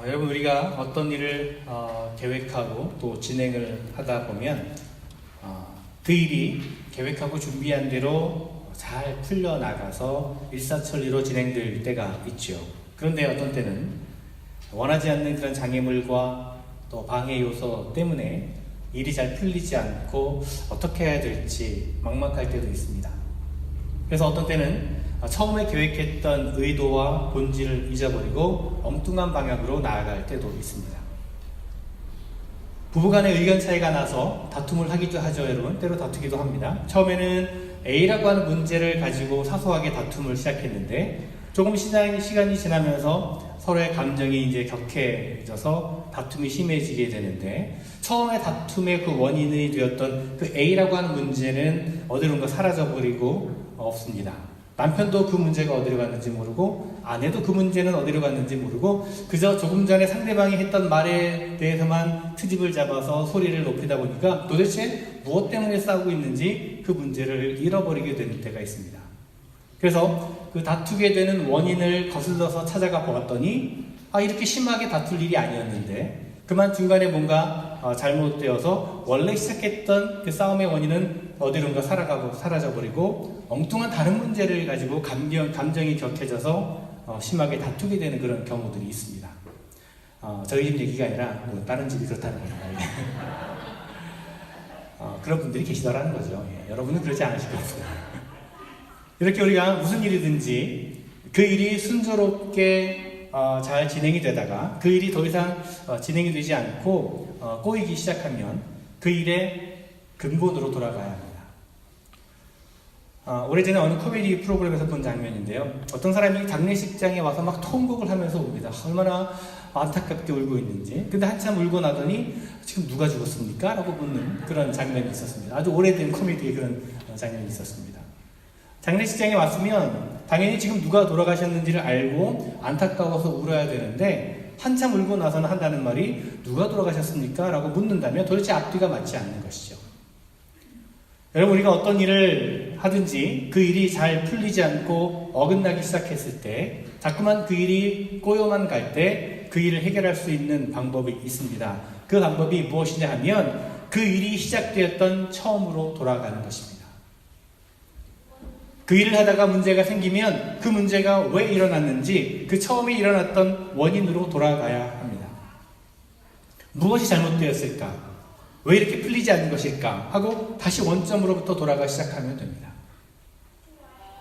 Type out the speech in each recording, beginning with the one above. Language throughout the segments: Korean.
여러분, 우리가 어떤 일을 계획하고 또 진행을 하다 보면 그 일이 계획하고 준비한 대로 잘 풀려나가서 일사천리로 진행될 때가 있죠. 그런데 어떤 때는 원하지 않는 그런 장애물과 또 방해 요소 때문에 일이 잘 풀리지 않고 어떻게 해야 될지 막막할 때도 있습니다. 그래서 어떤 때는 처음에 계획했던 의도와 본질을 잊어버리고 엉뚱한 방향으로 나아갈 때도 있습니다. 부부간의 의견 차이가 나서 다툼을 하기도 하죠, 여러분. 때로 다투기도 합니다. 처음에는 A라고 하는 문제를 가지고 사소하게 다툼을 시작했는데 조금 시간이 지나면서 서로의 감정이 이제 격해져서 다툼이 심해지게 되는데, 처음에 다툼의 그 원인이 되었던 그 A라고 하는 문제는 어디론가 사라져버리고 없습니다. 남편도 그 문제가 어디로 갔는지 모르고, 아내도 그 문제는 어디로 갔는지 모르고, 그저 조금 전에 상대방이 했던 말에 대해서만 트집을 잡아서 소리를 높이다 보니까 도대체 무엇 때문에 싸우고 있는지 그 문제를 잃어버리게 되는 때가 있습니다. 그래서 그 다투게 되는 원인을 거슬러서 찾아가 보았더니 이렇게 심하게 다툴 일이 아니었는데, 그만 중간에 뭔가 잘못되어서 원래 시작했던 그 싸움의 원인은 어디론가 사라져버리고 엉뚱한 다른 문제를 가지고 감정이 격해져서 심하게 다투게 되는 그런 경우들이 있습니다. 저희 집 얘기가 아니라 다른 집이 그렇다는 겁니다. 그런 분들이 계시더라는 거죠. 여러분은 그렇지 않으실 겁니다. 이렇게 우리가 무슨 일이든지 그 일이 순조롭게 잘 진행이 되다가 그 일이 더 이상 진행이 되지 않고 꼬이기 시작하면 그 일의 근본으로 돌아가야 합니다. 오래전에 어느 코미디 프로그램에서 본 장면인데요. 어떤 사람이 장례식장에 와서 막 통곡을 하면서 옵니다. 얼마나 안타깝게 울고 있는지. 근데 한참 울고 나더니 지금 누가 죽었습니까? 라고 묻는 그런 장면이 있었습니다. 아주 오래된 코미디의 그런 장면이 있었습니다. 장례식장에 왔으면 당연히 지금 누가 돌아가셨는지를 알고 안타까워서 울어야 되는데, 한참 울고 나서는 한다는 말이 누가 돌아가셨습니까? 라고 묻는다면 도대체 앞뒤가 맞지 않는 것이죠. 여러분, 우리가 어떤 일을 하든지 그 일이 잘 풀리지 않고 어긋나기 시작했을 때, 자꾸만 그 일이 꼬여만 갈 때 그 일을 해결할 수 있는 방법이 있습니다. 그 방법이 무엇이냐 하면 그 일이 시작되었던 처음으로 돌아가는 것입니다. 그 일을 하다가 문제가 생기면 그 문제가 왜 일어났는지 그 처음에 일어났던 원인으로 돌아가야 합니다. 무엇이 잘못되었을까? 왜 이렇게 풀리지 않는 것일까? 하고 다시 원점으로부터 돌아가 시작하면 됩니다.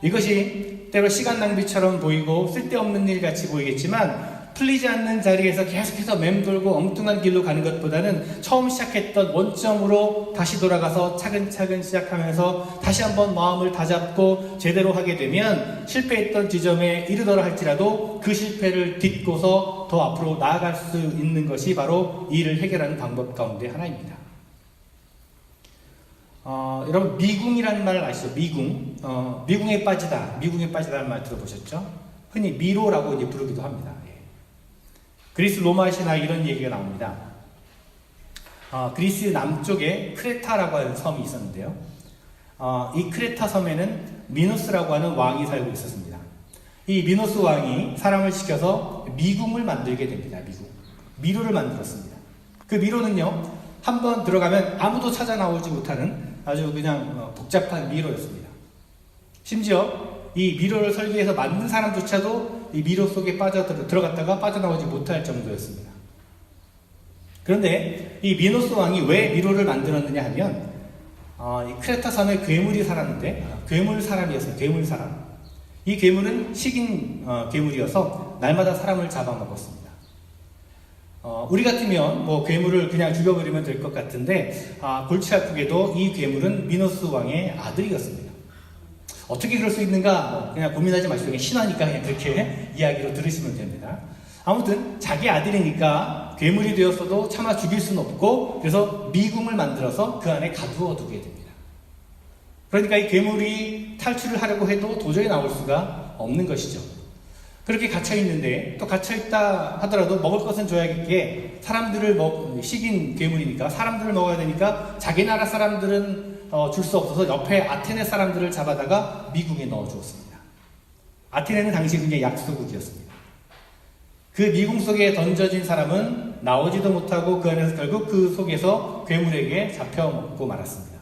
이것이 때로 시간 낭비처럼 보이고 쓸데없는 일 같이 보이겠지만, 풀리지 않는 자리에서 계속해서 맴돌고 엉뚱한 길로 가는 것보다는 처음 시작했던 원점으로 다시 돌아가서 차근차근 시작하면서 다시 한번 마음을 다잡고 제대로 하게 되면 실패했던 지점에 이르더라 할지라도 그 실패를 딛고서 더 앞으로 나아갈 수 있는 것이 바로 이 일을 해결하는 방법 가운데 하나입니다. 여러분, 미궁이라는 말 아시죠? 미궁. 미궁에 빠지다라는 말 들어보셨죠? 흔히 미로라고 이제 부르기도 합니다. 그리스 로마 신화에 이런 얘기가 나옵니다. 그리스 남쪽에 크레타라고 하는 섬이 있었는데요. 이 크레타 섬에는 미노스라고 하는 왕이 살고 있었습니다. 이 미노스 왕이 사람을 시켜서 미궁을 만들게 됩니다. 미로를 만들었습니다. 그 미로는요, 한번 들어가면 아무도 찾아 나오지 못하는 아주 그냥 복잡한 미로였습니다. 심지어 이 미로를 설계해서 만든 사람조차도 이 미로 속에 들어갔다가 빠져나오지 못할 정도였습니다. 그런데 이 미노스 왕이 왜 미로를 만들었느냐 하면 이 크레타 섬에 괴물이 살았는데, 괴물 사람이었어요. 괴물 사람. 이 괴물은 식인 괴물이어서 날마다 사람을 잡아먹었습니다. 우리 같으면 괴물을 그냥 죽여버리면 될 것 같은데, 골치 아프게도 이 괴물은 미노스 왕의 아들이었습니다. 어떻게 그럴 수 있는가? 그냥 고민하지 마시고 그냥 신화니까 그냥 그렇게 이야기로 들으시면 됩니다. 아무튼 자기 아들이니까 괴물이 되었어도 차마 죽일 수는 없고, 그래서 미궁을 만들어서 그 안에 가두어 두게 됩니다. 그러니까 이 괴물이 탈출을 하려고 해도 도저히 나올 수가 없는 것이죠. 그렇게 갇혀있는데, 또 갇혀있다 하더라도 먹을 것은 줘야겠기에 사람들을 식인 괴물이니까 사람들을 먹어야 되니까 자기 나라 사람들은 줄 수 없어서 옆에 아테네 사람들을 잡아다가 미궁에 넣어 주었습니다. 아테네는 당시 굉장히 약소국이었습니다. 그 미궁 속에 던져진 사람은 나오지도 못하고 그 안에서 결국 그 속에서 괴물에게 잡혀먹고 말았습니다.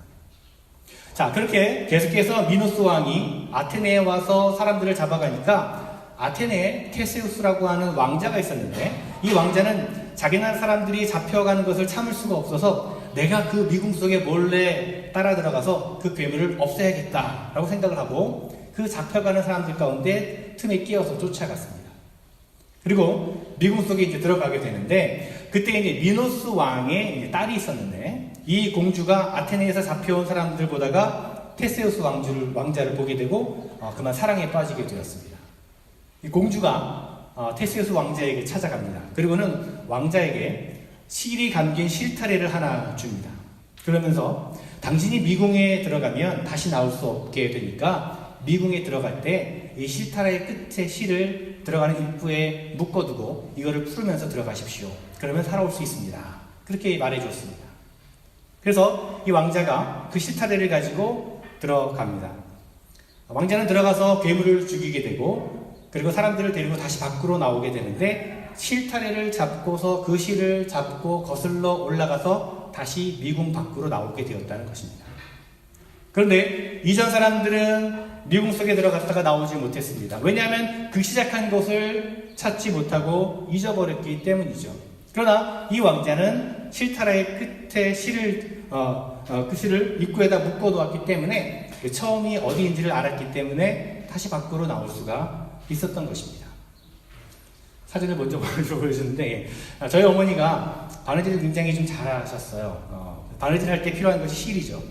자, 그렇게 계속해서 미노스 왕이 아테네에 와서 사람들을 잡아가니까 아테네에 테세우스라고 하는 왕자가 있었는데, 이 왕자는 자기 나라 사람들이 잡혀가는 것을 참을 수가 없어서 내가 그 미궁 속에 몰래 따라 들어가서 그 괴물을 없애야겠다라고 생각을 하고 그 잡혀가는 사람들 가운데 틈에 끼어서 쫓아갔습니다. 그리고 미궁 속에 이제 들어가게 되는데, 그때 이제 미노스 왕의 딸이 있었는데, 이 공주가 아테네에서 잡혀온 사람들 보다가 테세우스 왕자를 보게 되고 그만 사랑에 빠지게 되었습니다. 이 공주가 테세우스 왕자에게 찾아갑니다. 그리고는 왕자에게 실이 감긴 실타래를 하나 줍니다. 그러면서 당신이 미궁에 들어가면 다시 나올 수 없게 되니까 미궁에 들어갈 때 이 실타래의 끝에 실을 들어가는 입구에 묶어두고 이거를 풀으면서 들어가십시오. 그러면 살아올 수 있습니다. 그렇게 말해줬습니다. 그래서 이 왕자가 그 실타래를 가지고 들어갑니다. 왕자는 들어가서 괴물을 죽이게 되고, 그리고 사람들을 데리고 다시 밖으로 나오게 되는데, 실타래를 잡고서 그 실을 잡고 거슬러 올라가서 다시 미궁 밖으로 나오게 되었다는 것입니다. 그런데 이전 사람들은 미궁 속에 들어갔다가 나오지 못했습니다. 왜냐하면 그 시작한 곳을 찾지 못하고 잊어버렸기 때문이죠. 그러나 이 왕자는 실타래의 끝에 실을 그 실을 입구에다 묶어놓았기 때문에 처음이 어디인지를 알았기 때문에 다시 밖으로 나올 수가 있었던 것입니다. 사진을 먼저 보여주는데, 저희 어머니가 바느질을 굉장히 좀 잘하셨어요. 바느질 할 때 필요한 것이 실이죠.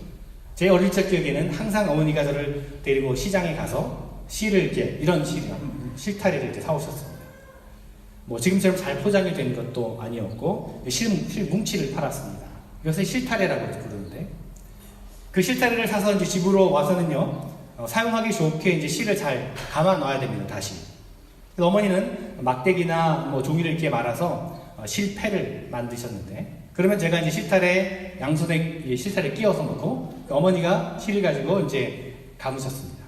제 어릴 적 기억에는 항상 어머니가 저를 데리고 시장에 가서 실을 이렇게 이런 실타래를 이렇게 사오셨습니다. 뭐 지금처럼 잘 포장이 된 것도 아니었고 실 뭉치를 팔았습니다. 이것을 실타래라고 부르는데, 그 실타래를 사서 이제 집으로 와서는요 사용하기 좋게 이제 실을 잘 감아 놔야 됩니다. 다시. 그래서 어머니는 막대기나 뭐 종이를 이렇게 말아서 실패를 만드셨는데, 그러면 제가 이제 실타래 양손에 실타래 끼워서 놓고 어머니가 실을 가지고 이제 감으셨습니다.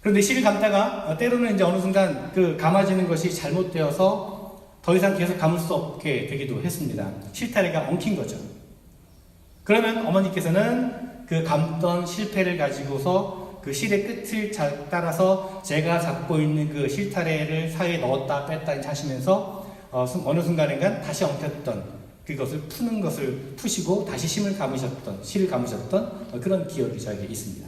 그런데 실을 감다가 때로는 이제 어느 순간 그 감아지는 것이 잘못되어서 더 이상 계속 감을 수 없게 되기도 했습니다. 실타래가 엉킨 거죠. 그러면 어머니께서는 그 감던 실패를 가지고서 그 실의 끝을 따라서 제가 잡고 있는 그 실타래를 사이에 넣었다 뺐다 하시면서 어느 순간인가 다시 엉켰던 그것을 푸는 것을 푸시고 다시 실을 감으셨던 그런 기억이 저에게 있습니다.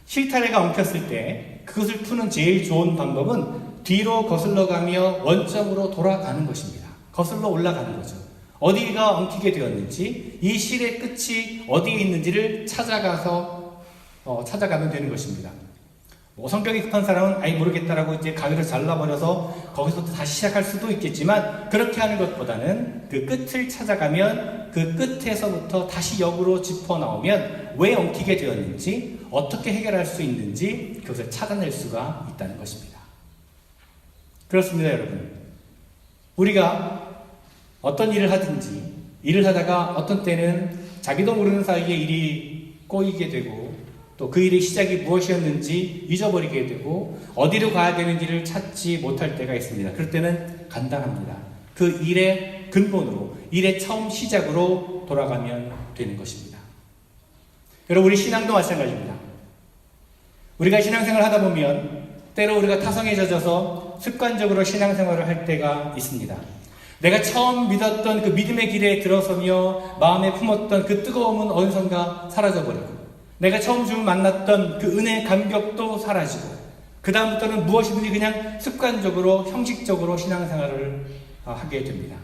실타래가 엉켰을 때 그것을 푸는 제일 좋은 방법은 뒤로 거슬러 가며 원점으로 돌아가는 것입니다. 거슬러 올라가는 거죠. 어디가 엉키게 되었는지, 이 실의 끝이 어디에 있는지를 찾아가면 되는 것입니다. 뭐 성격이 급한 사람은 아예 모르겠다라고 이제 가위를 잘라버려서 거기서부터 다시 시작할 수도 있겠지만, 그렇게 하는 것보다는 그 끝을 찾아가면 그 끝에서부터 다시 역으로 짚어 나오면 왜 엉키게 되었는지, 어떻게 해결할 수 있는지 그것을 찾아낼 수가 있다는 것입니다. 그렇습니다, 여러분. 우리가 어떤 일을 하든지 일을 하다가 어떤 때는 자기도 모르는 사이에 일이 꼬이게 되고, 또 그 일의 시작이 무엇이었는지 잊어버리게 되고 어디로 가야 되는지를 찾지 못할 때가 있습니다. 그럴 때는 간단합니다. 그 일의 근본으로, 일의 처음 시작으로 돌아가면 되는 것입니다. 여러분, 우리 신앙도 마찬가지입니다. 우리가 신앙생활을 하다 보면 때로 우리가 타성에 젖어서 습관적으로 신앙생활을 할 때가 있습니다. 내가 처음 믿었던 그 믿음의 길에 들어서며 마음에 품었던 그 뜨거움은 어디선가 사라져버리고, 내가 처음 만났던 그 은혜의 감격도 사라지고, 그 다음부터는 무엇이든지 그냥 습관적으로, 형식적으로 신앙생활을 하게 됩니다.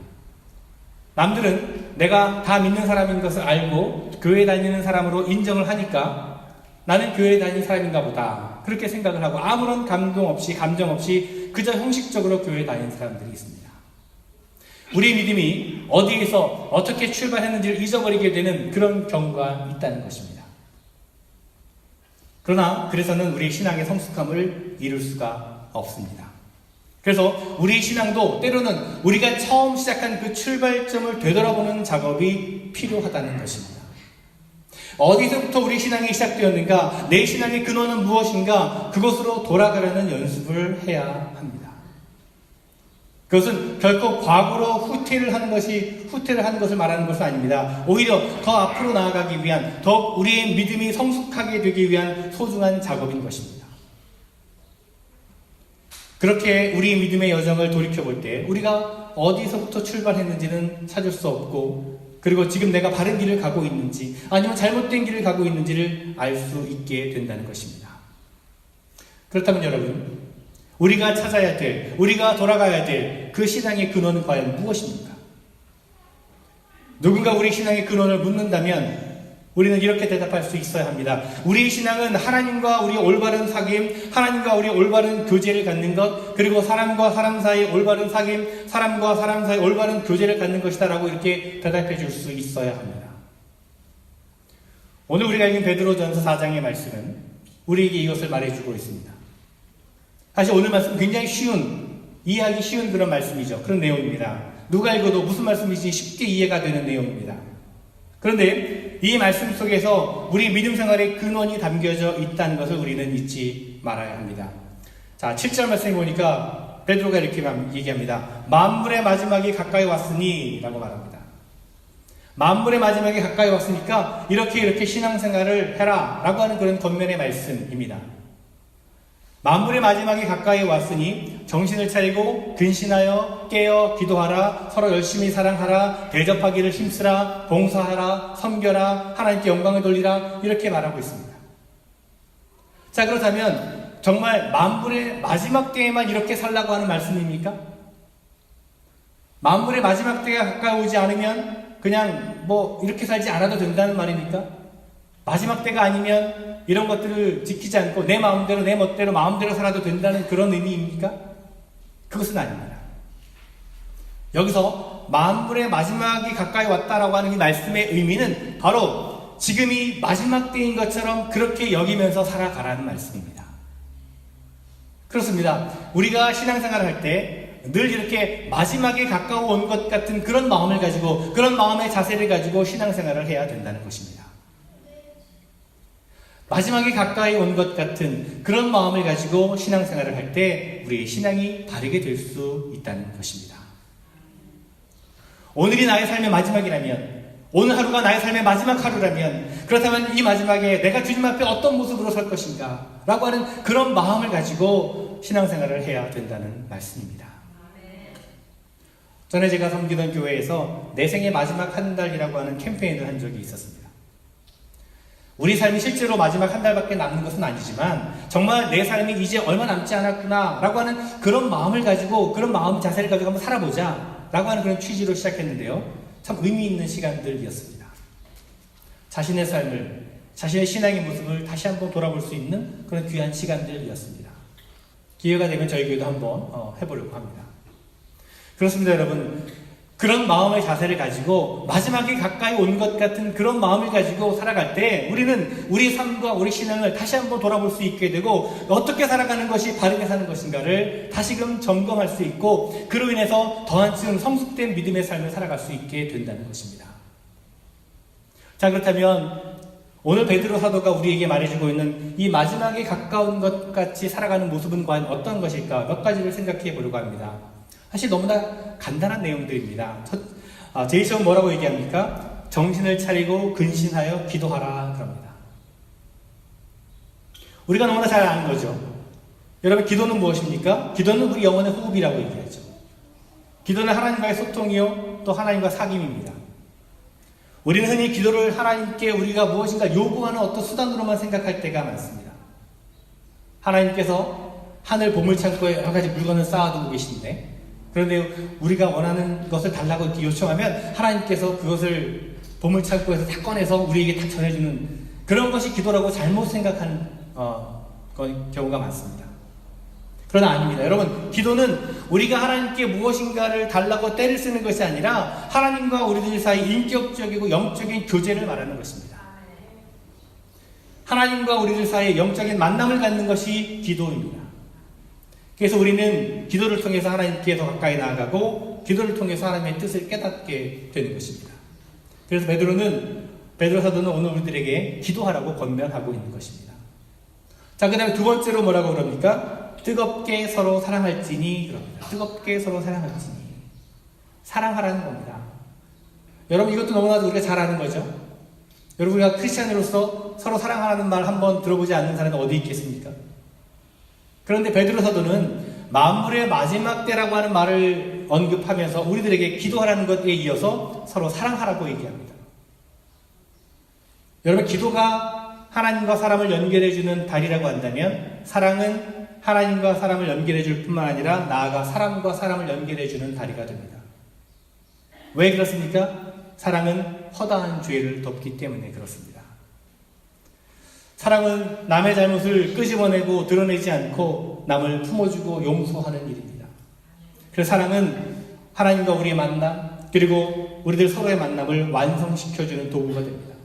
남들은 내가 다 믿는 사람인 것을 알고 교회 다니는 사람으로 인정을 하니까 나는 교회 다니는 사람인가 보다, 그렇게 생각을 하고 아무런 감동 없이, 감정 없이 그저 형식적으로 교회 다니는 사람들이 있습니다. 우리 믿음이 어디에서 어떻게 출발했는지를 잊어버리게 되는 그런 경우가 있다는 것입니다. 그러나 그래서는 우리 신앙의 성숙함을 이룰 수가 없습니다. 그래서 우리 신앙도 때로는 우리가 처음 시작한 그 출발점을 되돌아보는 작업이 필요하다는 것입니다. 어디서부터 우리 신앙이 시작되었는가, 내 신앙의 근원은 무엇인가, 그것으로 돌아가려는 연습을 해야 합니다. 그것은 결코 과거로 후퇴를 하는 것을 말하는 것은 아닙니다. 오히려 더 앞으로 나아가기 위한, 더욱 우리의 믿음이 성숙하게 되기 위한 소중한 작업인 것입니다. 그렇게 우리의 믿음의 여정을 돌이켜볼 때 우리가 어디서부터 출발했는지는 찾을 수 없고, 그리고 지금 내가 바른 길을 가고 있는지 아니면 잘못된 길을 가고 있는지를 알 수 있게 된다는 것입니다. 그렇다면 여러분, 우리가 찾아야 될, 우리가 돌아가야 될 그 신앙의 근원은 과연 무엇입니까? 누군가 우리 신앙의 근원을 묻는다면 우리는 이렇게 대답할 수 있어야 합니다. 우리의 신앙은 하나님과 우리의 올바른 사귐, 하나님과 우리의 올바른 교제를 갖는 것, 그리고 사람과 사람 사이의 올바른 사귐, 사람과 사람 사이의 올바른 교제를 갖는 것이다 라고 이렇게 대답해 줄 수 있어야 합니다. 오늘 우리가 읽은 베드로전서 4장의 말씀은 우리에게 이것을 말해주고 있습니다. 사실 오늘 말씀 굉장히 이해하기 쉬운 그런 말씀이죠. 그런 내용입니다. 누가 읽어도 무슨 말씀인지 쉽게 이해가 되는 내용입니다. 그런데 이 말씀 속에서 우리 믿음 생활의 근원이 담겨져 있다는 것을 우리는 잊지 말아야 합니다. 자, 7절 말씀에 보니까 베드로가 이렇게 얘기합니다. 만물의 마지막이 가까이 왔으니 라고 말합니다. 만물의 마지막이 가까이 왔으니까 이렇게 신앙생활을 해라 라고 하는 그런 권면의 말씀입니다. 만물의 마지막이 가까이 왔으니 정신을 차리고 근신하여 깨어 기도하라, 서로 열심히 사랑하라, 대접하기를 힘쓰라, 봉사하라, 섬겨라, 하나님께 영광을 돌리라, 이렇게 말하고 있습니다. 자, 그렇다면 정말 만물의 마지막 때에만 이렇게 살라고 하는 말씀입니까? 만물의 마지막 때가 가까이 오지 않으면 그냥 이렇게 살지 않아도 된다는 말입니까? 마지막 때가 아니면 이런 것들을 지키지 않고 내 마음대로 내 멋대로 마음대로 살아도 된다는 그런 의미입니까? 그것은 아닙니다. 여기서 만물의 마지막이 가까이 왔다라고 하는 이 말씀의 의미는 바로 지금이 마지막 때인 것처럼 그렇게 여기면서 살아가라는 말씀입니다. 그렇습니다. 우리가 신앙생활을 할 때 늘 이렇게 마지막에 가까워 온 것 같은 그런 마음을 가지고, 그런 마음의 자세를 가지고 신앙생활을 해야 된다는 것입니다. 마지막에 가까이 온 것 같은 그런 마음을 가지고 신앙생활을 할 때 우리의 신앙이 다르게 될 수 있다는 것입니다. 오늘이 나의 삶의 마지막이라면, 오늘 하루가 나의 삶의 마지막 하루라면, 그렇다면 이 마지막에 내가 주님 앞에 어떤 모습으로 설 것인가 라고 하는 그런 마음을 가지고 신앙생활을 해야 된다는 말씀입니다. 전에 제가 섬기던 교회에서 내 생의 마지막 한 달이라고 하는 캠페인을 한 적이 있었습니다. 우리 삶이 실제로 마지막 한 달밖에 남는 것은 아니지만 정말 내 삶이 이제 얼마 남지 않았구나 라고 하는 그런 마음을 가지고, 그런 마음 자세를 가지고 한번 살아보자 라고 하는 그런 취지로 시작했는데요, 참 의미 있는 시간들이었습니다. 자신의 삶을, 자신의 신앙의 모습을 다시 한번 돌아볼 수 있는 그런 귀한 시간들이었습니다. 기회가 되면 저희 교회도 한번 해보려고 합니다. 그렇습니다, 여러분. 그런 마음의 자세를 가지고 마지막에 가까이 온 것 같은 그런 마음을 가지고 살아갈 때 우리는 우리 삶과 우리 신앙을 다시 한번 돌아볼 수 있게 되고, 어떻게 살아가는 것이 바르게 사는 것인가를 다시금 점검할 수 있고, 그로 인해서 더한층 성숙된 믿음의 삶을 살아갈 수 있게 된다는 것입니다. 자, 그렇다면 오늘 베드로 사도가 우리에게 말해주고 있는 이 마지막에 가까운 것 같이 살아가는 모습은 과연 어떤 것일까? 몇 가지를 생각해 보려고 합니다. 사실 너무나 간단한 내용들입니다. 제일 처음 뭐라고 얘기합니까? 정신을 차리고 근신하여 기도하라 그럽니다. 우리가 너무나 잘 아는 거죠. 여러분, 기도는 무엇입니까? 기도는 우리 영혼의 호흡이라고 얘기하죠. 기도는 하나님과의 소통이요, 또 하나님과 사귐입니다. 우리는 흔히 기도를 하나님께 우리가 무엇인가 요구하는 어떤 수단으로만 생각할 때가 많습니다. 하나님께서 하늘 보물창고에 여러 가지 물건을 쌓아두고 계신데, 그런데 우리가 원하는 것을 달라고 이렇게 요청하면 하나님께서 그것을 보물창고에서 다 꺼내서 우리에게 다 전해주는 그런 것이 기도라고 잘못 생각하는 경우가 많습니다. 그러나 아닙니다. 여러분, 기도는 우리가 하나님께 무엇인가를 달라고 떼를 쓰는 것이 아니라 하나님과 우리들 사이 인격적이고 영적인 교제를 말하는 것입니다. 하나님과 우리들 사이에 영적인 만남을 갖는 것이 기도입니다. 그래서 우리는 기도를 통해서 하나님께 더 가까이 나아가고, 기도를 통해서 하나님의 뜻을 깨닫게 되는 것입니다. 그래서 베드로 사도는 오늘 우리들에게 기도하라고 권면하고 있는 것입니다. 자, 그 다음에 두 번째로 뭐라고 그럽니까? 뜨겁게 서로 사랑할지니 그럽니다. 뜨겁게 서로 사랑할지니. 사랑하라는 겁니다. 여러분 이것도 너무나도 우리가 잘 아는 거죠. 여러분 우리가 크리스찬으로서 서로 사랑하라는 말 한번 들어보지 않는 사람이 어디 있겠습니까? 그런데 베드로 사도는 만물의 마지막 때라고 하는 말을 언급하면서 우리들에게 기도하라는 것에 이어서 서로 사랑하라고 얘기합니다. 여러분 기도가 하나님과 사람을 연결해주는 달이라고 한다면 사랑은 하나님과 사람을 연결해줄 뿐만 아니라 나아가 사람과 사람을 연결해주는 다리가 됩니다. 왜 그렇습니까? 사랑은 허다한 죄를 덮기 때문에 그렇습니다. 사랑은 남의 잘못을 끄집어내고 드러내지 않고 남을 품어주고 용서하는 일입니다. 그래서 사랑은 하나님과 우리의 만남 그리고 우리들 서로의 만남을 완성시켜주는 도구가 됩니다.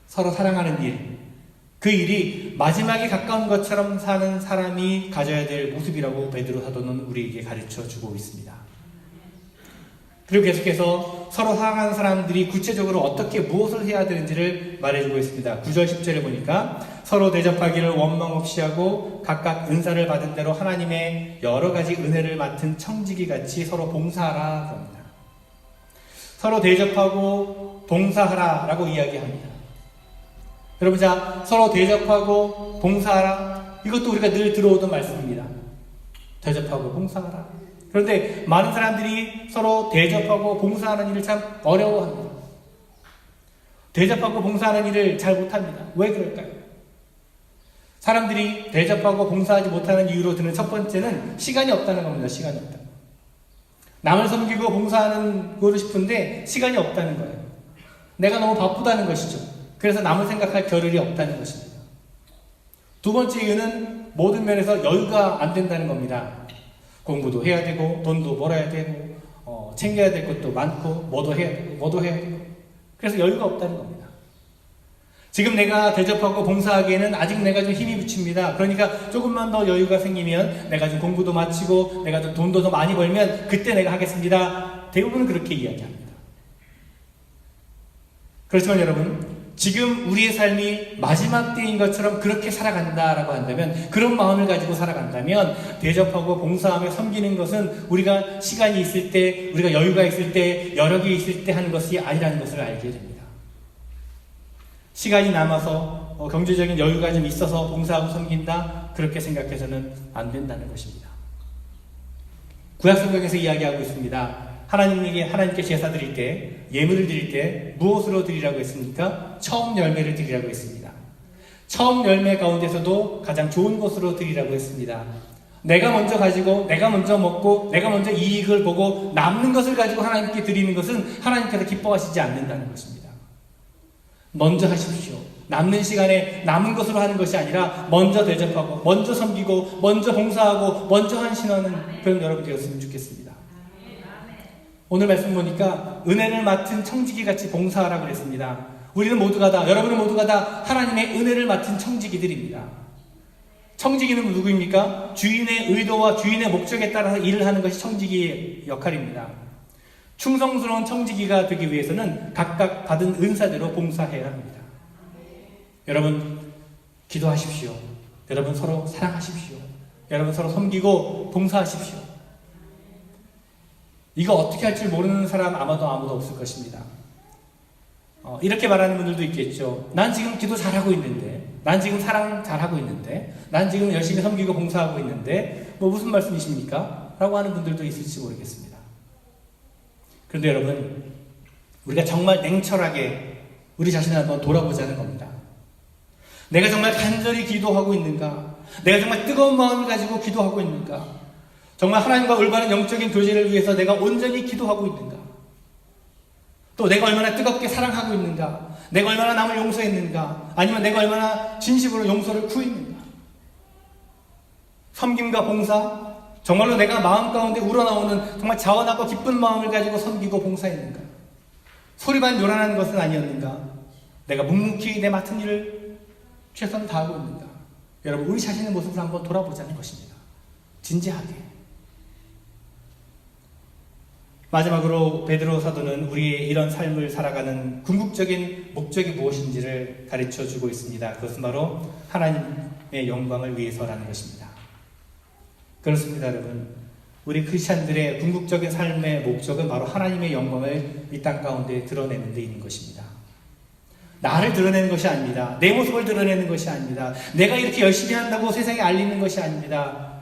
서로 사랑하는 일, 그 일이 마지막에 가까운 것처럼 사는 사람이 가져야 될 모습이라고 베드로 사도는 우리에게 가르쳐주고 있습니다. 그리고 계속해서 서로 사랑하는 사람들이 구체적으로 어떻게 무엇을 해야 되는지를 말해주고 있습니다. 9절 10절에 보니까 서로 대접하기를 원망 없이 하고 각각 은사를 받은 대로 하나님의 여러 가지 은혜를 맡은 청지기 같이 서로 봉사하라 그럽니다. 서로 대접하고 봉사하라 라고 이야기합니다. 여러분 자 서로 대접하고 봉사하라 이것도 우리가 늘 들어오던 말씀입니다. 대접하고 봉사하라. 그런데 많은 사람들이 서로 대접하고 봉사하는 일을 참 어려워합니다. 대접하고 봉사하는 일을 잘 못합니다. 왜 그럴까요? 사람들이 대접하고 봉사하지 못하는 이유로 드는 첫 번째는 시간이 없다는 겁니다. 시간이 없다. 남을 섬기고 봉사하는 거로 싶은데 시간이 없다는 거예요. 내가 너무 바쁘다는 것이죠. 그래서 남을 생각할 겨를이 없다는 것입니다. 두 번째 이유는 모든 면에서 여유가 안 된다는 겁니다. 공부도 해야 되고 돈도 벌어야 되고 챙겨야 될 것도 많고 뭐도 해야 되고 그래서 여유가 없다는 겁니다. 지금 내가 대접하고 봉사하기에는 아직 내가 좀 힘이 붙입니다. 그러니까 조금만 더 여유가 생기면 내가 좀 공부도 마치고 내가 좀 돈도 더 많이 벌면 그때 내가 하겠습니다. 대부분은 그렇게 이야기합니다. 그렇지만 여러분 지금 우리의 삶이 마지막 때인 것처럼 그렇게 살아간다라고 한다면 그런 마음을 가지고 살아간다면 대접하고 봉사하며 섬기는 것은 우리가 시간이 있을 때 우리가 여유가 있을 때 여력이 있을 때 하는 것이 아니라는 것을 알게 됩니다. 시간이 남아서 경제적인 여유가 좀 있어서 봉사하고 섬긴다 그렇게 생각해서는 안 된다는 것입니다. 구약성경에서 이야기하고 있습니다. 하나님께 제사 드릴 때, 예물을 드릴 때 무엇으로 드리라고 했습니까? 처음 열매를 드리라고 했습니다. 처음 열매 가운데서도 가장 좋은 것으로 드리라고 했습니다. 내가 먼저 가지고, 내가 먼저 먹고, 내가 먼저 이익을 보고 남는 것을 가지고 하나님께 드리는 것은 하나님께서 기뻐하시지 않는다는 것입니다. 먼저 하십시오. 남는 시간에 남은 것으로 하는 것이 아니라 먼저 대접하고, 먼저 섬기고, 먼저 봉사하고, 먼저 헌신하는 그런 여러분 되었으면 좋겠습니다. 오늘 말씀 보니까 은혜를 맡은 청지기 같이 봉사하라고 그랬습니다. 우리는 모두가 다, 여러분은 모두가 다 하나님의 은혜를 맡은 청지기들입니다. 청지기는 누구입니까? 주인의 의도와 주인의 목적에 따라서 일을 하는 것이 청지기의 역할입니다. 충성스러운 청지기가 되기 위해서는 각각 받은 은사대로 봉사해야 합니다. 여러분 기도하십시오. 여러분 서로 사랑하십시오. 여러분 서로 섬기고 봉사하십시오. 이거 어떻게 할 줄 모르는 사람 아무도 없을 것입니다. 이렇게 말하는 분들도 있겠죠. 난 지금 기도 잘하고 있는데, 난 지금 사랑 잘하고 있는데, 난 지금 열심히 섬기고 봉사하고 있는데 무슨 말씀이십니까? 라고 하는 분들도 있을지 모르겠습니다. 그런데 여러분 우리가 정말 냉철하게 우리 자신을 한번 돌아보자는 겁니다. 내가 정말 간절히 기도하고 있는가? 내가 정말 뜨거운 마음을 가지고 기도하고 있는가? 정말 하나님과 올바른 영적인 교제를 위해서 내가 온전히 기도하고 있는가? 또 내가 얼마나 뜨겁게 사랑하고 있는가? 내가 얼마나 남을 용서했는가? 아니면 내가 얼마나 진심으로 용서를 구했는가? 섬김과 봉사, 정말로 내가 마음 가운데 우러나오는 정말 자원하고 기쁜 마음을 가지고 섬기고 봉사했는가? 소리만 요란한 것은 아니었는가? 내가 묵묵히 내 맡은 일을 최선을 다하고 있는가? 여러분 우리 자신의 모습을 한번 돌아보자는 것입니다. 진지하게. 마지막으로 베드로 사도는 우리의 이런 삶을 살아가는 궁극적인 목적이 무엇인지를 가르쳐주고 있습니다. 그것은 바로 하나님의 영광을 위해서라는 것입니다. 그렇습니다, 여러분. 우리 크리스찬들의 궁극적인 삶의 목적은 바로 하나님의 영광을 이 땅 가운데 드러내는 데 있는 것입니다. 나를 드러내는 것이 아닙니다. 내 모습을 드러내는 것이 아닙니다. 내가 이렇게 열심히 한다고 세상에 알리는 것이 아닙니다.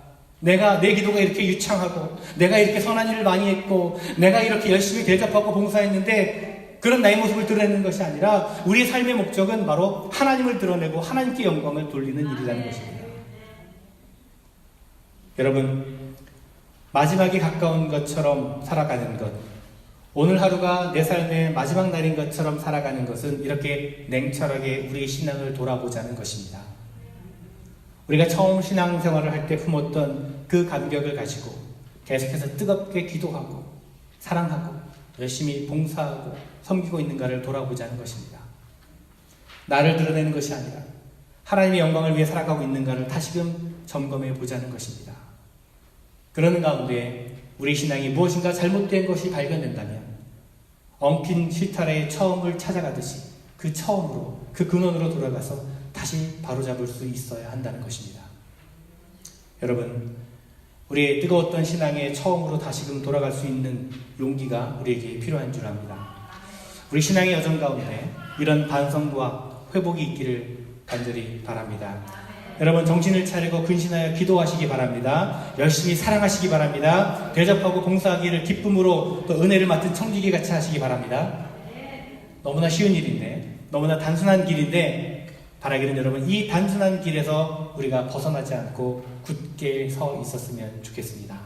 내 기도가 이렇게 유창하고, 내가 이렇게 선한 일을 많이 했고, 내가 이렇게 열심히 대접하고 봉사했는데, 그런 나의 모습을 드러내는 것이 아니라, 우리의 삶의 목적은 바로 하나님을 드러내고 하나님께 영광을 돌리는 일이라는 것입니다. 여러분, 마지막이 가까운 것처럼 살아가는 것, 오늘 하루가 내 삶의 마지막 날인 것처럼 살아가는 것은 이렇게 냉철하게 우리의 신앙을 돌아보자는 것입니다. 우리가 처음 신앙생활을 할 때 품었던 그 감격을 가지고 계속해서 뜨겁게 기도하고 사랑하고 열심히 봉사하고 섬기고 있는가를 돌아보자는 것입니다. 나를 드러내는 것이 아니라 하나님의 영광을 위해 살아가고 있는가를 다시금 점검해 보자는 것입니다. 그러는 가운데 우리 신앙이 무엇인가 잘못된 것이 발견된다면 엉킨 실타래의 처음을 찾아가듯이 그 처음으로, 그 근원으로 돌아가서 다시 바로잡을 수 있어야 한다는 것입니다. 여러분, 우리의 뜨거웠던 신앙의 처음으로 다시금 돌아갈 수 있는 용기가 우리에게 필요한 줄 압니다. 우리 신앙의 여정 가운데 이런 반성과 회복이 있기를 간절히 바랍니다. 여러분, 정신을 차리고 근신하여 기도하시기 바랍니다. 열심히 사랑하시기 바랍니다. 대접하고 봉사하기를 기쁨으로 또 은혜를 맡은 청지기 같이 하시기 바랍니다. 너무나 쉬운 일인데, 너무나 단순한 길인데, 바라기는 여러분, 이 단순한 길에서 우리가 벗어나지 않고 굳게 서 있었으면 좋겠습니다.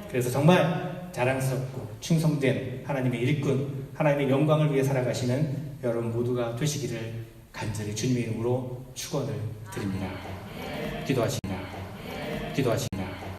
그래서 정말 자랑스럽고 충성된 하나님의 일꾼, 하나님의 영광을 위해 살아가시는 여러분 모두가 되시기를 간절히 주님의 이름으로 축원을 드립니다. 기도하시나.